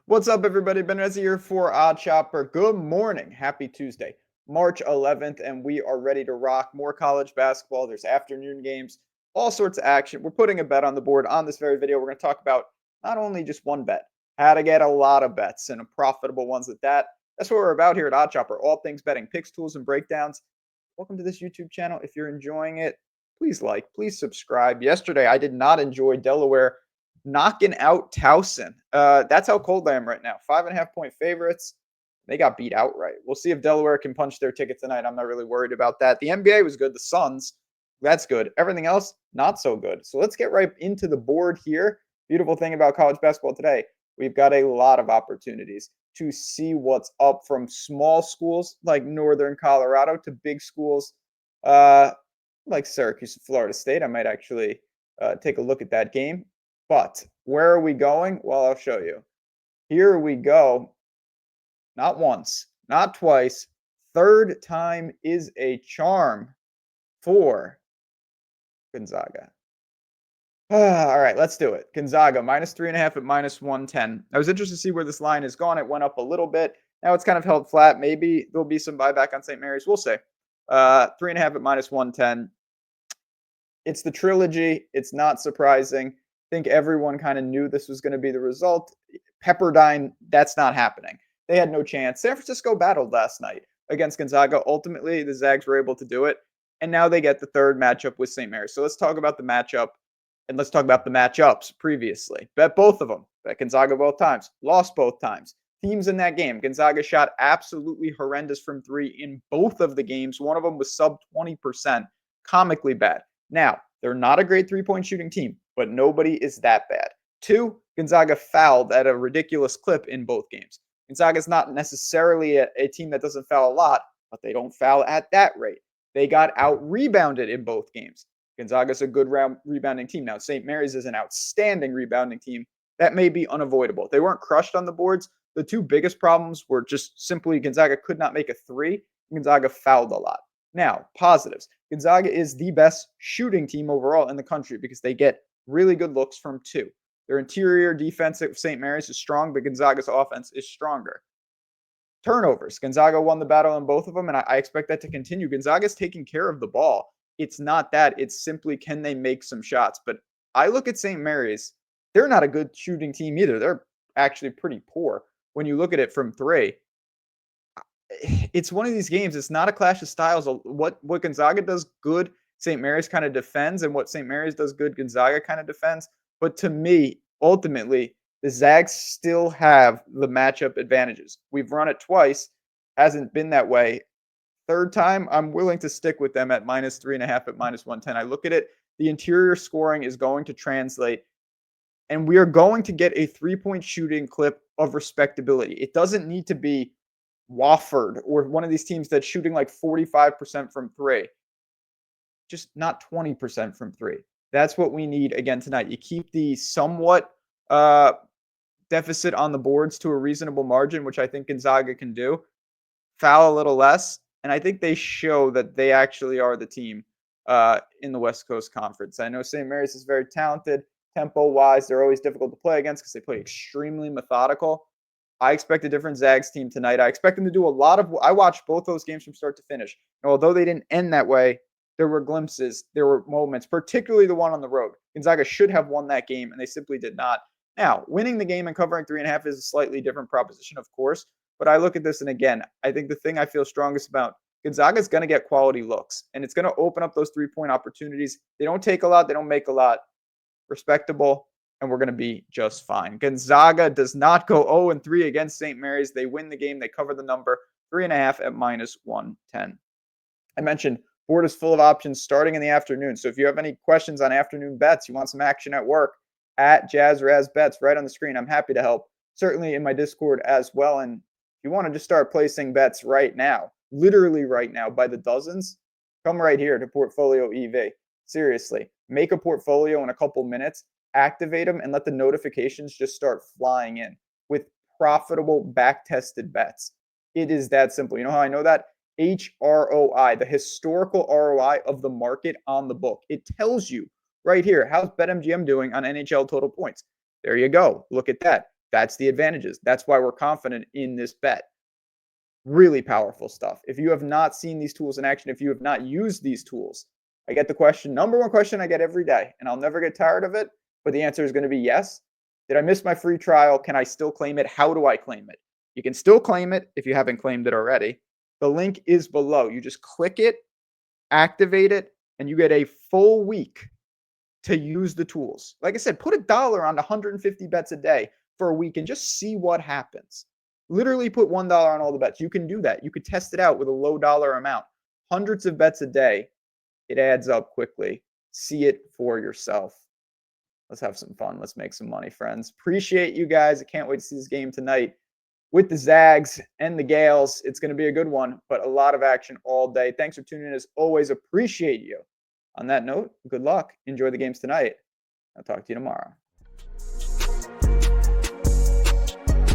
What's up, everybody? Ben Reza here for Odd Chopper. Good morning. Happy Tuesday, March 11th, and we are ready to rock more college basketball. There's afternoon games, all sorts of action. We're putting a bet on the board on this very video. We're going to talk about not only just one bet, how to get a lot of bets and profitable ones at that. That's what we're about here at Odd Chopper. All things betting, picks, tools, and breakdowns. Welcome to this YouTube channel. If you're enjoying it, please like, please subscribe. Yesterday, I did not enjoy Delaware knocking out Towson. That's how cold I am right now. 5.5-point favorites. They got beat outright. We'll see if Delaware can punch their ticket tonight. I'm not really worried about that. The NBA was good. The Suns, that's good. Everything else, not so good. So let's get right into the board here. Beautiful thing about college basketball today, we've got a lot of opportunities to see what's up, from small schools like Northern Colorado to big schools like Syracuse and Florida State. I might actually take a look at that game. But where are we going? Well, I'll show you. Here we go. Not once, not twice. Third time is a charm for Gonzaga. All right, let's do it. Gonzaga, -3.5 at -110. I was interested to see where this line has gone. It went up a little bit. Now it's kind of held flat. Maybe there'll be some buyback on St. Mary's. We'll see. 3.5 at -110. It's the trilogy. It's not surprising. I think everyone kind of knew this was going to be the result. Pepperdine, that's not happening. They had no chance. San Francisco battled last night against Gonzaga. Ultimately, the Zags were able to do it. And now they get the third matchup with St. Mary's. So let's talk about the matchup, and let's talk about the matchups previously. Bet both of them. Bet Gonzaga both times. Lost both times. Teams in that game. Gonzaga shot absolutely horrendous from three in both of the games. One of them was sub 20%. Comically bad. Now, they're not a great three-point shooting team, but nobody is that bad. Two, Gonzaga fouled at a ridiculous clip in both games. Gonzaga is not necessarily a team that doesn't foul a lot, but they don't foul at that rate. They got out-rebounded in both games. Gonzaga's a good rebounding team. Now, St. Mary's is an outstanding rebounding team. That may be unavoidable. They weren't crushed on the boards. The two biggest problems were just simply Gonzaga could not make a three. Gonzaga fouled a lot. Now, positives. Gonzaga is the best shooting team overall in the country because they get really good looks from two. Their interior defense at St. Mary's is strong, but Gonzaga's offense is stronger. Turnovers. Gonzaga won the battle in both of them, and I expect that to continue. Gonzaga's taking care of the ball. It's not that. It's simply, can they make some shots? But I look at St. Mary's. They're not a good shooting team either. They're actually pretty poor when you look at it from three. It's one of these games. It's not a clash of styles. What Gonzaga does good, St. Mary's kind of defends, and what St. Mary's does good, Gonzaga kind of defends. But to me, ultimately, the Zags still have the matchup advantages. We've run it twice. Hasn't been that way. Third time, I'm willing to stick with them at -3.5 at -110. I look at it. The interior scoring is going to translate, and we are going to get a three-point shooting clip of respectability. It doesn't need to be Wofford or one of these teams that's shooting like 45% from three. Just not 20% from three. That's what we need again tonight. You keep the somewhat deficit on the boards to a reasonable margin, which I think Gonzaga can do. Foul a little less, and I think they show that they actually are the team in the West Coast Conference. I know St. Mary's is very talented. Tempo-wise, they're always difficult to play against because they play extremely methodical. I expect a different Zags team tonight. I expect them to do a lot of – I watched both those games from start to finish. And although they didn't end that way, there were glimpses, there were moments, particularly the one on the road. Gonzaga should have won that game, and they simply did not. Now, winning the game and covering 3.5 is a slightly different proposition, of course. But I look at this, and again, I think the thing I feel strongest about, Gonzaga is going to get quality looks, and it's going to open up those three-point opportunities. They don't take a lot. They don't make a lot. Respectable, and we're going to be just fine. Gonzaga does not go 0-3 against St. Mary's. They win the game. They cover the number, 3.5 at -110. I mentioned board is full of options starting in the afternoon. So if you have any questions on afternoon bets, you want some action at work, at JazzRazBets right on the screen. I'm happy to help. Certainly in my Discord as well. And if you want to just start placing bets right now, literally right now by the dozens, come right here to Portfolio EV. Seriously, make a portfolio in a couple minutes, activate them, and let the notifications just start flying in with profitable back-tested bets. It is that simple. You know how I know that? HROI, the historical ROI of the market on the book. It tells you right here, how's BetMGM doing on NHL total points? There you go. Look at that. That's the advantages. That's why we're confident in this bet. Really powerful stuff. If you have not seen these tools in action, if you have not used these tools, I get the question, number one question I get every day, and I'll never get tired of it, but the answer is going to be yes. Did I miss my free trial? Can I still claim it? How do I claim it? You can still claim it if you haven't claimed it already. The link is below. You just click it, activate it, and you get a full week to use the tools. Like I said, put $1 on 150 bets a day for a week and just see what happens. Literally put $1 on all the bets. You can do that. You could test it out with a low dollar amount. Hundreds of bets a day. It adds up quickly. See it for yourself. Let's have some fun. Let's make some money, friends. Appreciate you guys. I can't wait to see this game tonight with the Zags and the Gales. It's going to be a good one, but a lot of action all day. Thanks for tuning in. As always, appreciate you. On that note, good luck. Enjoy the games tonight. I'll talk to you tomorrow.